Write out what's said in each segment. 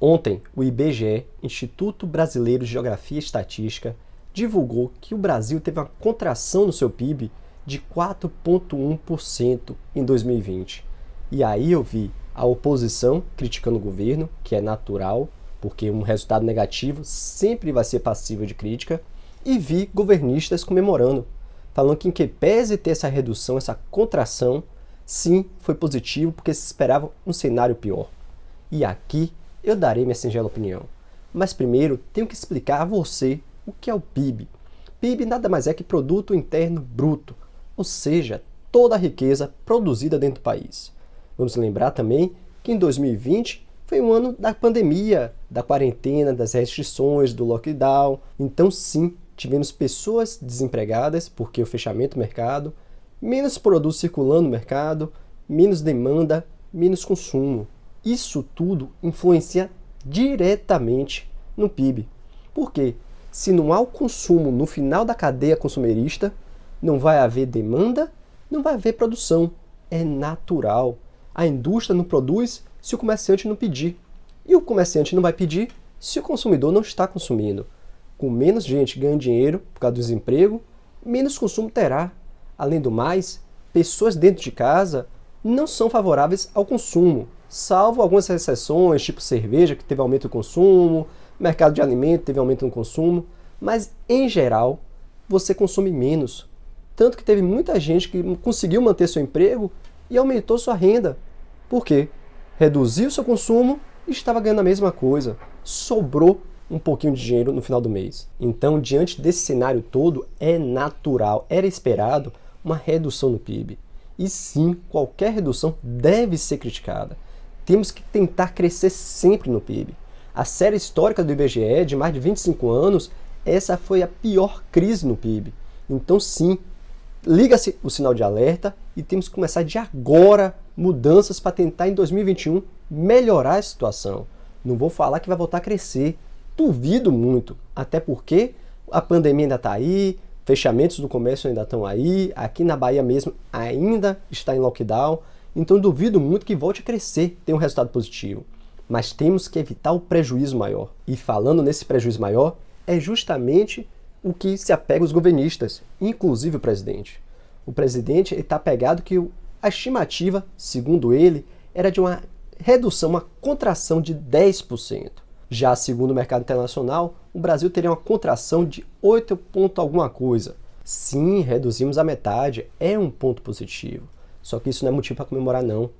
Ontem, o IBGE, Instituto Brasileiro de Geografia e Estatística, divulgou que o Brasil teve uma contração no seu PIB de 4,1% em 2020. E aí eu vi a oposição criticando o governo, que é natural, porque um resultado negativo sempre vai ser passível de crítica, e vi governistas comemorando, falando que em que pese ter essa redução, essa contração, sim, foi positivo porque se esperava um cenário pior. E aqui eu darei minha singela opinião. Mas primeiro tenho que explicar a você o que é o PIB. PIB nada mais é que Produto Interno Bruto, ou seja, toda a riqueza produzida dentro do país. Vamos lembrar também que em 2020 foi um ano da pandemia, da quarentena, das restrições, do lockdown. Então sim, tivemos pessoas desempregadas porque o fechamento do mercado, menos produtos circulando no mercado, menos demanda, menos consumo. Isso tudo influencia diretamente no PIB. Por quê? Se não há o consumo no final da cadeia consumerista, não vai haver demanda, não vai haver produção. É natural. A indústria não produz se o comerciante não pedir. E o comerciante não vai pedir se o consumidor não está consumindo. Com menos gente ganhando dinheiro por causa do desemprego, menos consumo terá. Além do mais, pessoas dentro de casa não são favoráveis ao consumo, salvo algumas exceções, tipo cerveja, que teve aumento do consumo, mercado de alimento teve aumento no consumo, mas em geral você consome menos. Tanto que teve muita gente que conseguiu manter seu emprego e aumentou sua renda. Por quê? Reduziu seu consumo e estava ganhando a mesma coisa. Sobrou um pouquinho de dinheiro no final do mês. Então, diante desse cenário todo, é natural, era esperado uma redução no PIB. E sim, qualquer redução deve ser criticada. Temos que tentar crescer sempre no PIB. A série histórica do IBGE, de mais de 25 anos, essa foi a pior crise no PIB. Então sim, liga-se o sinal de alerta e temos que começar de agora mudanças para tentar em 2021 melhorar a situação. Não vou falar que vai voltar a crescer, duvido muito, até porque a pandemia ainda está aí, fechamentos do comércio ainda estão aí, aqui na Bahia mesmo ainda está em lockdown, então duvido muito que volte a crescer, ter um resultado positivo. Mas temos que evitar o prejuízo maior. E falando nesse prejuízo maior, é justamente o que se apega os governistas, inclusive o presidente. O presidente está apegado que a estimativa, segundo ele, era de uma redução, uma contração de 10%. Já segundo o mercado internacional, o Brasil teria uma contração de 8 ponto alguma coisa. Sim, reduzimos a metade, é um ponto positivo. Só que isso não é motivo para comemorar, não.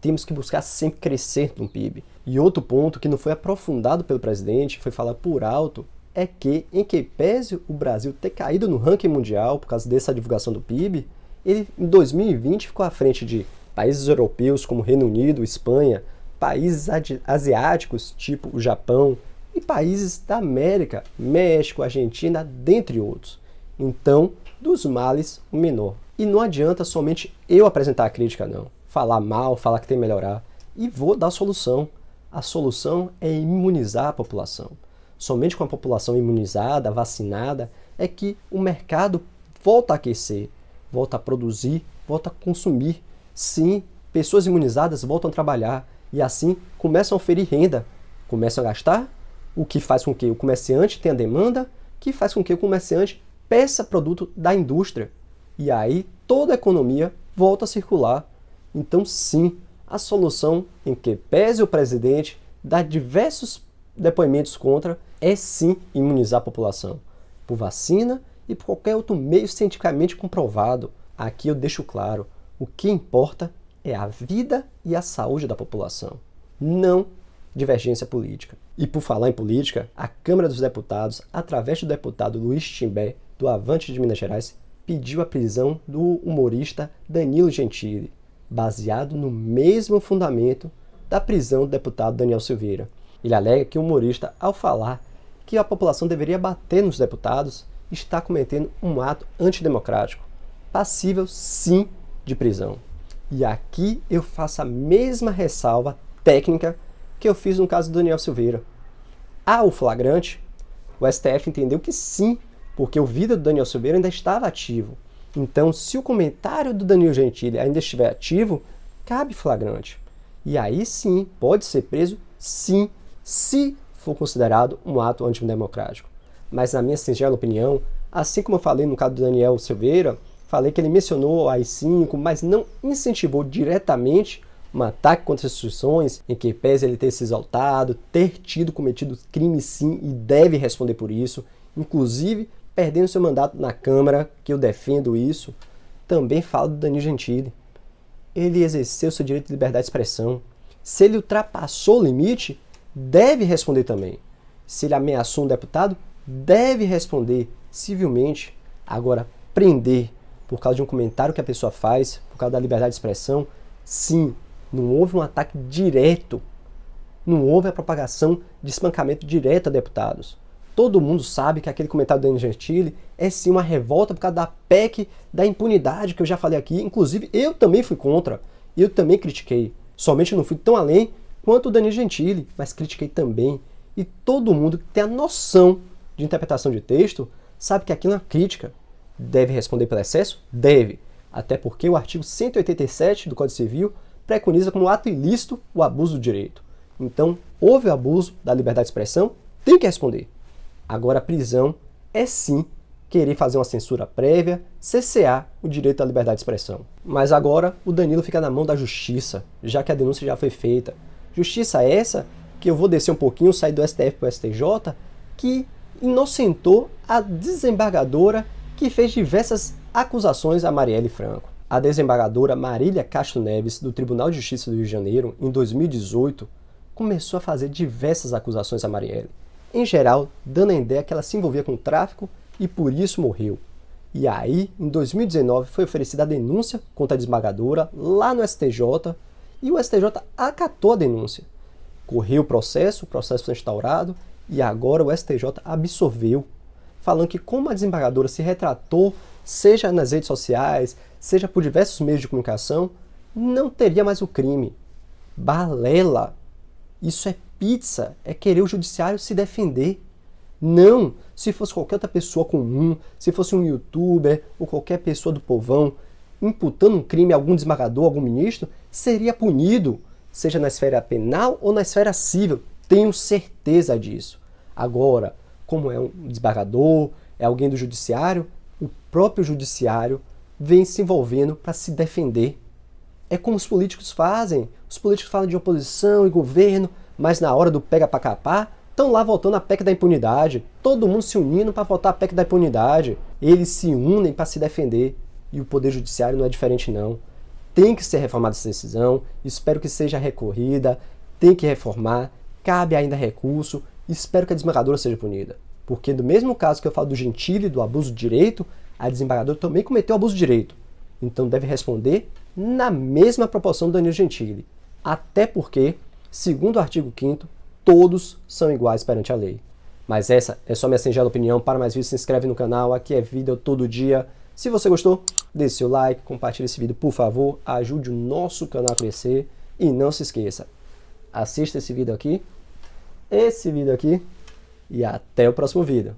Temos que buscar sempre crescer no PIB. E outro ponto que não foi aprofundado pelo presidente, foi falar por alto, é que, em que pese o Brasil ter caído no ranking mundial por causa dessa divulgação do PIB, ele em 2020 ficou à frente de países europeus como Reino Unido, Espanha, países asiáticos tipo o Japão e países da América, México, Argentina, dentre outros. Então, dos males, o menor. E não adianta somente eu apresentar a crítica, não. Falar mal, falar que tem que melhorar. E vou dar a solução. A solução é imunizar a população. Somente com a população imunizada, vacinada, é que o mercado volta a aquecer, volta a produzir, volta a consumir. Sim, pessoas imunizadas voltam a trabalhar e assim começam a oferir renda, começam a gastar, o que faz com que o comerciante tenha demanda, que faz com que o comerciante peça produto da indústria. E aí toda a economia volta a circular. Então sim, a solução, em que pese o presidente dar diversos depoimentos contra, é sim imunizar a população, por vacina e por qualquer outro meio cientificamente comprovado. Aqui eu deixo claro, o que importa é a vida e a saúde da população, não divergência política. E por falar em política, a Câmara dos Deputados, através do deputado Luiz Timbé, do Avante de Minas Gerais, pediu a prisão do humorista Danilo Gentili, baseado no mesmo fundamento da prisão do deputado Daniel Silveira. Ele alega que o humorista, ao falar que a população deveria bater nos deputados, está cometendo um ato antidemocrático, passível sim de prisão. E aqui eu faço a mesma ressalva técnica que eu fiz no caso do Daniel Silveira. Há o flagrante, o STF entendeu que sim, porque o vídeo do Daniel Silveira ainda estava ativo. Então, se o comentário do Danilo Gentili ainda estiver ativo, cabe flagrante. E aí sim, pode ser preso, sim, se for considerado um ato antidemocrático. Mas na minha singela opinião, assim como eu falei no caso do Daniel Silveira, falei que ele mencionou o AI-5, mas não incentivou diretamente um ataque contra as instituições, em que pese ele ter se exaltado, ter cometido crime sim e deve responder por isso, inclusive perdendo seu mandato na Câmara, que eu defendo isso. Também falo do Danilo Gentili. Ele exerceu seu direito de liberdade de expressão. Se ele ultrapassou o limite, deve responder também. Se ele ameaçou um deputado, deve responder civilmente. Agora, prender por causa de um comentário que a pessoa faz, por causa da liberdade de expressão, sim, não houve um ataque direto, não houve a propagação de espancamento direto a deputados. Todo mundo sabe que aquele comentário do Danilo Gentili é sim uma revolta por causa da PEC da impunidade, que eu já falei aqui. Inclusive, eu também fui contra, eu também critiquei. Somente não fui tão além quanto o Danilo Gentili, mas critiquei também. E todo mundo que tem a noção de interpretação de texto sabe que aquilo é uma crítica. Deve responder pelo excesso? Deve. Até porque o artigo 187 do Código Civil preconiza como ato ilícito o abuso do direito. Então, houve o abuso da liberdade de expressão, tem que responder. Agora, a prisão é sim querer fazer uma censura prévia, cessear o direito à liberdade de expressão. Mas agora o Danilo fica na mão da justiça, já que a denúncia já foi feita. Justiça essa que eu vou descer um pouquinho, sair do STF para o STJ, que inocentou a desembargadora que fez diversas acusações a Marielle Franco. A desembargadora Marília Castro Neves, do Tribunal de Justiça do Rio de Janeiro, em 2018, começou a fazer diversas acusações a Marielle. Em geral, dando a ideia que ela se envolvia com tráfico e por isso morreu. E aí, em 2019, foi oferecida a denúncia contra a desembargadora lá no STJ e o STJ acatou a denúncia. Correu o processo foi instaurado e agora o STJ absolveu, falando que como a desembargadora se retratou, seja nas redes sociais, seja por diversos meios de comunicação, não teria mais o crime. Balela! Isso é pizza, é querer o judiciário se defender. Não, se fosse qualquer outra pessoa comum, se fosse um youtuber ou qualquer pessoa do povão, imputando um crime a algum desembargador, algum ministro, seria punido, seja na esfera penal ou na esfera civil. Tenho certeza disso. Agora, como é um desembargador, é alguém do judiciário, o próprio judiciário vem se envolvendo para se defender. É como os políticos fazem. Os políticos falam de oposição e governo, mas na hora do pega pra capar, estão lá votando a PEC da impunidade. Todo mundo se unindo para votar a PEC da impunidade. Eles se unem para se defender. E o Poder Judiciário não é diferente não. Tem que ser reformada essa decisão, espero que seja recorrida, tem que reformar, cabe ainda recurso, espero que a desembargadora seja punida. Porque do mesmo caso que eu falo do Gentili, do abuso de direito, a desembargadora também cometeu abuso de direito. Então deve responder na mesma proporção do Danilo Gentili. Até porque, segundo o artigo 5º, todos são iguais perante a lei. Mas essa é só minha singela opinião. Para mais vídeos, se inscreve no canal. Aqui é vídeo todo dia. Se você gostou, deixe seu like, compartilhe esse vídeo, por favor. Ajude o nosso canal a crescer. E não se esqueça, assista esse vídeo aqui, e até o próximo vídeo.